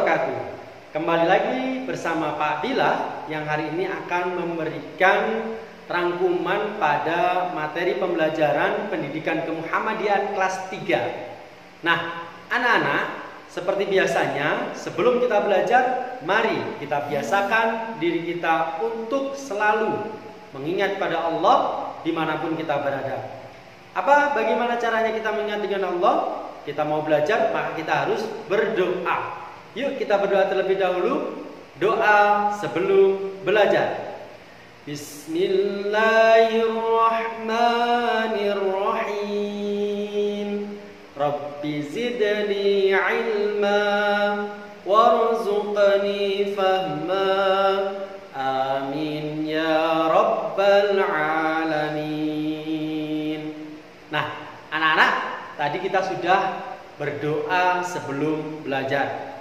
wabarakatuh. Kembali lagi bersama Pak Bila yang hari ini akan memberikan rangkuman pada materi pembelajaran pendidikan kemuhammadian kelas 3. Nah, anak-anak, seperti biasanya sebelum kita belajar, mari kita biasakan diri kita untuk selalu mengingat pada Allah dimanapun kita berada. Bagaimana caranya kita mengingat dengan Allah? Kita mau belajar, maka kita harus berdoa. Yuk kita berdoa terlebih dahulu. Doa sebelum belajar. Bismillahirrahmanirrahim. Rabbi zidni ilma warzuqni fahma. Amin ya rabbal alamin. Nah, anak-anak, tadi kita sudah berdoa sebelum belajar.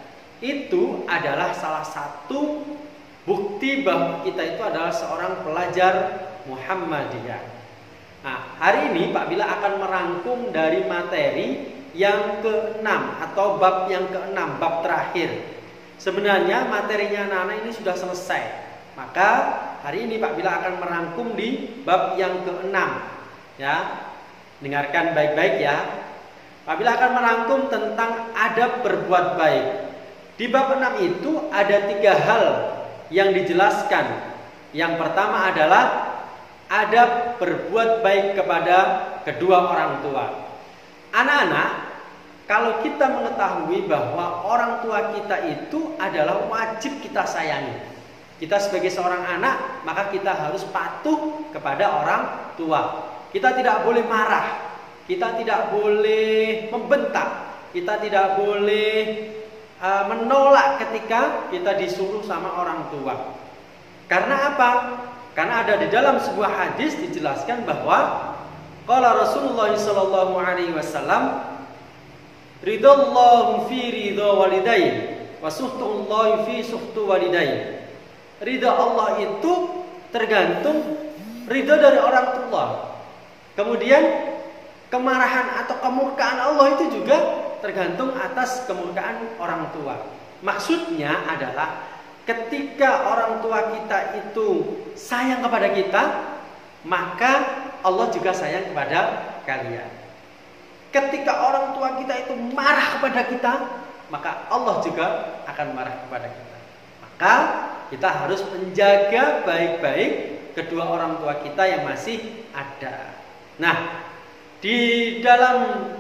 Itu adalah salah satu bukti bahwa kita itu adalah seorang pelajar Muhammadiyah. Nah, hari ini Pak Bila akan merangkum dari materi yang ke-6 atau bab yang ke-6, bab terakhir. Sebenarnya materinya anak-anak ini sudah selesai. Maka hari ini Pak Bila akan merangkum di bab yang ke-6. Ya, dengarkan baik-baik ya. Pak Bila akan merangkum tentang adab berbuat baik. Di bab 6 itu ada 3 hal yang dijelaskan. Yang pertama adalah adab berbuat baik kepada kedua orang tua. Anak-anak, kalau kita mengetahui bahwa orang tua kita itu adalah wajib kita sayangi. Kita sebagai seorang anak, maka kita harus patuh kepada orang tua. Kita tidak boleh marah, kita tidak boleh membentak, kita tidak boleh menolak ketika kita disuruh sama orang tua. Karena apa? Karena ada di dalam sebuah hadis dijelaskan bahwa qala Rasulullah sallallahu alaihi wasallam, ridallahu fi ridha walidayhi wa suhtullahi fi suhtu walidayhi. Ridha Allah itu tergantung ridha dari orang tua. Kemudian kemarahan atau kemurkaan Allah itu juga tergantung atas kemurkaan orang tua. Maksudnya adalah ketika orang tua kita itu sayang kepada kita, maka Allah juga sayang kepada kalian. Ketika orang tua kita itu marah kepada kita, maka Allah juga akan marah kepada kita. Maka kita harus menjaga baik-baik kedua orang tua kita yang masih ada. Nah, di dalam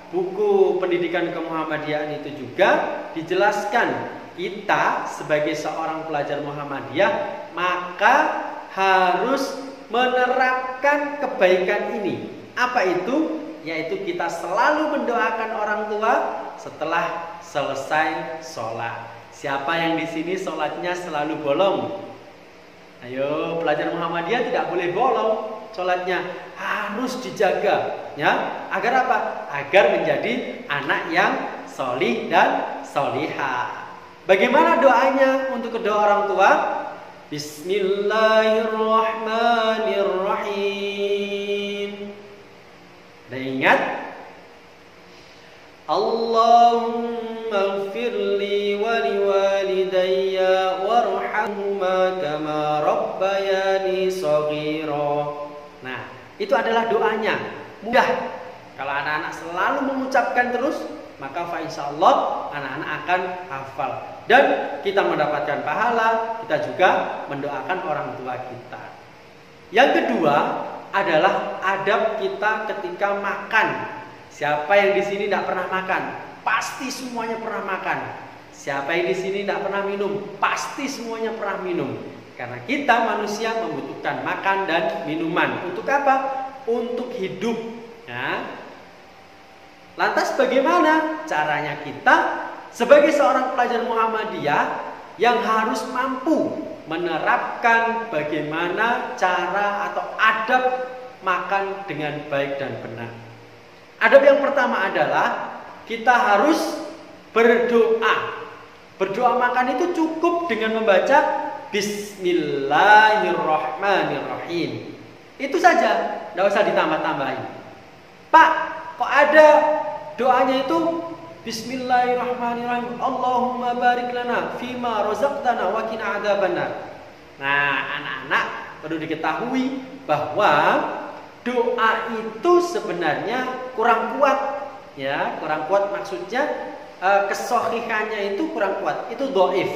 buku pendidikan kemuhammadiaan itu juga dijelaskan kita sebagai seorang pelajar Muhammadiyah maka harus menerapkan kebaikan ini. Apa itu? Yaitu kita selalu mendoakan orang tua setelah selesai sholat. Siapa yang di sini sholatnya selalu bolong? Ayo, pelajar Muhammadiyah tidak boleh bolong. Sholatnya harus dijaga, ya. Agar apa? Agar menjadi anak yang solih dan solihah. Bagaimana doanya untuk kedua orang tua? Bismillahirrahmanirrahim. Dan ingat, Allahumma ighfirli wa liwalidayya warhamhuma kama rabbayani shaghira. Nah, itu adalah doanya. Mudah. Kalau anak-anak selalu mengucapkan terus, maka insyaallah anak-anak akan hafal. Dan kita mendapatkan pahala, kita juga mendoakan orang tua kita. Yang kedua adalah adab kita ketika makan. Siapa yang di sini tidak pernah makan? Pasti semuanya pernah makan. Siapa yang di sini tidak pernah minum? Pasti semuanya pernah minum. Karena kita manusia membutuhkan makan dan minuman. Untuk apa? Untuk hidup. Ya. Lantas bagaimana caranya kita sebagai seorang pelajar Muhammadiyah yang harus mampu menerapkan bagaimana cara atau adab makan dengan baik dan benar? Adab yang pertama adalah kita harus berdoa. Berdoa makan itu cukup dengan membaca Bismillahirrahmanirrahim. Itu saja, tidak usah ditambah-tambahin. Pak, kok ada doanya itu Bismillahirrahmanirrahim. Allahumma barik lana fima razaqtana wa qina adzabannar. Nah, anak-anak perlu diketahui bahwa doa itu sebenarnya kurang kuat, ya, kurang kuat maksudnya kesohihannya itu kurang kuat, itu dhaif,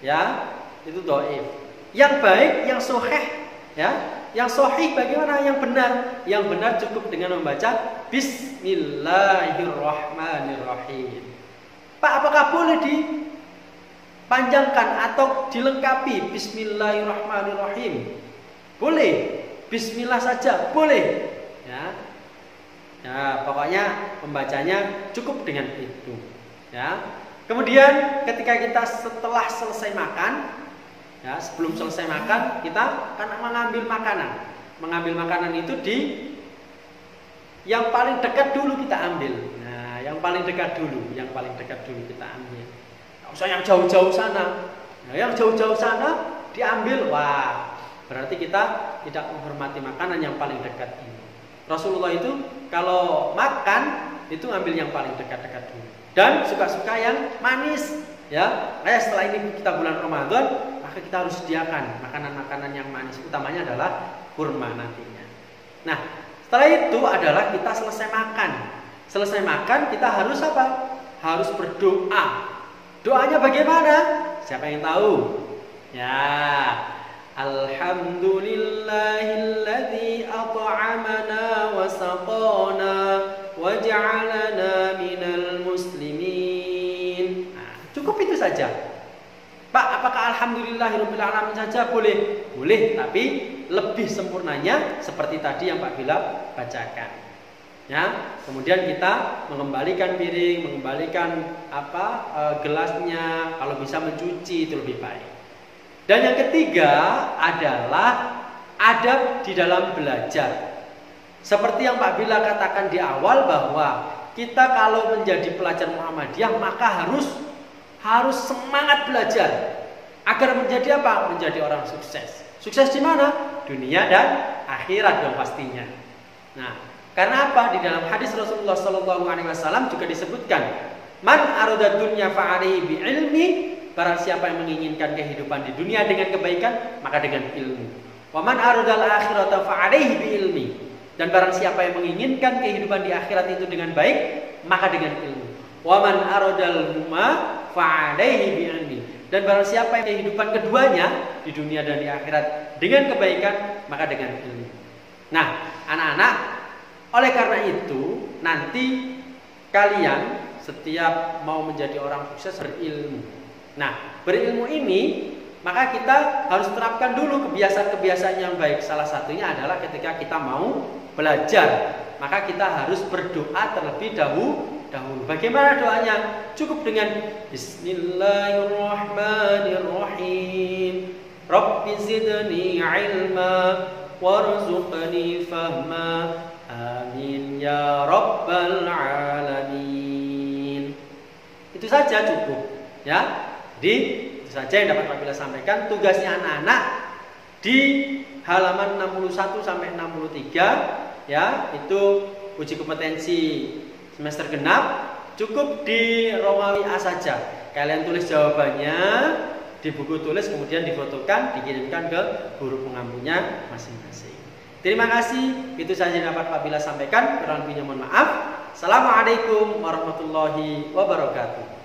ya, itu dhaif. Yang baik, yang sahih, ya, yang sahih bagaimana? Yang benar, yang benar cukup dengan membaca Bismillahirrahmanirrahim. Pak, apakah boleh dipanjangkan atau dilengkapi Bismillahirrahmanirrahim? Boleh. Bismillah saja boleh, ya. Ya, pokoknya pembacanya cukup dengan itu, ya. Kemudian ketika kita setelah selesai makan, ya, sebelum selesai makan kita akan mengambil makanan. Mengambil makanan itu di yang paling dekat dulu kita ambil. Nah, yang paling dekat dulu kita ambil. Nggak usah yang jauh-jauh sana. Nah, yang jauh-jauh sana diambil, wah, berarti kita tidak menghormati makanan yang paling dekat ini. Rasulullah itu kalau makan itu ngambil yang paling dekat-dekat dulu. Dan suka-suka yang manis, ya. Kayak setelah ini kita bulan Ramadan, maka kita harus sediakan makanan-makanan yang manis. Utamanya adalah kurma nantinya. Nah, setelah itu adalah kita selesai makan. Selesai makan kita harus apa? Harus berdoa. Doanya bagaimana? Siapa yang tahu? Ya. Alhamdulillahilladzi at'amana wa saqana wa ja'alana minal muslimin. Nah, cukup itu saja. Pak, apakah alhamdulillahirabbil alamin saja boleh? Boleh, tapi lebih sempurnanya seperti tadi yang Pak Bila bacakan. Ya, kemudian kita mengembalikan piring, mengembalikan gelasnya, kalau bisa mencuci itu lebih baik. Dan yang ketiga adalah adab di dalam belajar. Seperti yang Pak Bila katakan di awal bahwa kita kalau menjadi pelajar Muhammadiyah maka harus semangat belajar agar menjadi apa? Menjadi orang sukses. Sukses di mana? Dunia dan akhirat dong pastinya. Nah, karena apa? Di dalam hadis Rasulullah SAW juga disebutkan, man arada dunya fa'alaihi bi ilmi. Barang siapa yang menginginkan kehidupan di dunia dengan kebaikan, maka dengan ilmu. Wa man aradal akhirata fa'alaihi bi ilmi. Dan barang siapa yang menginginkan kehidupan di akhirat itu dengan baik, maka dengan ilmu. Wa man aradal huma fa'alaihi bi ilmi. Dan barang siapa yang kehidupan keduanya di dunia dan di akhirat dengan kebaikan, maka dengan ilmu. Nah, anak-anak, oleh karena itu nanti kalian setiap mau menjadi orang sukses berilmu. Nah, berilmu ini maka kita harus terapkan dulu kebiasaan-kebiasaan yang baik. Salah satunya adalah ketika kita mau belajar, maka kita harus berdoa terlebih dahulu. Bagaimana doanya? Cukup dengan Bismillahirrahmanirrahim. Rabbi zidni ilma warzuqni fahma. Amin ya rabbal alamin. Itu saja cukup, ya. Jadi itu saja yang dapat Pak Bila sampaikan. Tugasnya anak-anak di halaman 61 sampai 63, ya, itu uji kompetensi semester genap. Cukup di Romawi A saja. Kalian tulis jawabannya di buku tulis, kemudian difotokan, dikirimkan ke guru pengampunya masing-masing. Terima kasih. Itu saja yang dapat Pak Bila sampaikan. Kurang lebihnya mohon maaf. Assalamualaikum warahmatullahi wabarakatuh.